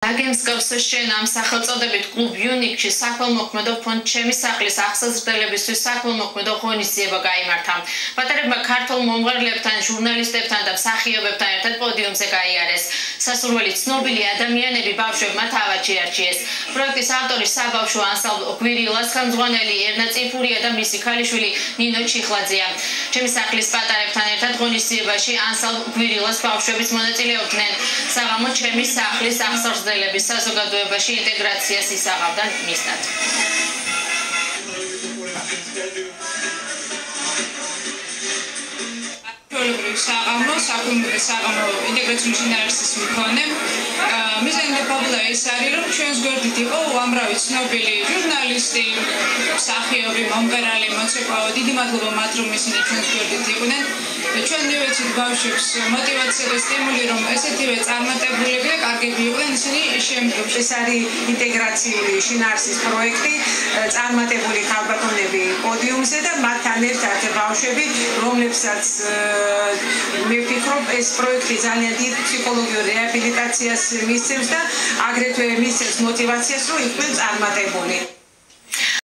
აგემსკავს შენ ამ სახელწოდებით კლუბ იუნიკში საქველმოქმედო ფონდ ჩემი სახლის აღსაზრდელებისთვის საქველმოქმედო ღონისძიება გაიმართა. პატარებმა ქართულ მომღერლებთან, ჟურნალისტებთან და მსახიობებთან ერთად პოდიუმზე გაიარეს. სასურველი ცნობილი ადამიანები ბავშვებმა თავად შეარჩიეს. პროექტის ავტორი საბავშვო ანსამბლ გვირილას ხელმძღვანელი ერნა წიფურია და მისი ქალიშვილი ნინო ჩიხლაძეა. ჩემი სახლის პატარებთან ერთად ღონისძიებაში ანსამბლ გვირილას ბავშვებიც მონაწილეობდნენ. საღამო ჩემი სახლის აღსაზრდელების საზოგადოებაში ინტეგრაციას ისაღავდა მისნად. საღამო ინტეგრაციული შინაარსის მქონე. მიზანი პაბლა ის არის, რომ ჩვენს გვერდით იყო უამრავი ცნობილი ჟურნალისტი, მსახიობი, მომღერალი, მოცეკვაო. დიდი მადლობა მათ, რომ ისინი ჩვენს გვერდით იყვნენ. ჩვენ მივეცით ბავშვებს მოტივაცია და სტიმული, რომ ესეთივე წარმატებულები და კარგები იყვნენ ისინი შემდგომში. ეს არის ინტეგრაციული შინაარსის პროექტი, წარმატებული ქალბატონები პოდიუმზე და მათთან ერთად ბავშვები, რომლებსაც მე ვფიქრობ, ეს პროექტი ძალიან დიდ ფსიქოლოგიურ რეაბილიტაციას მისცემს და აგრეთვე მისცემს მოტივაციას, რომ იყვნენ წარმატებული.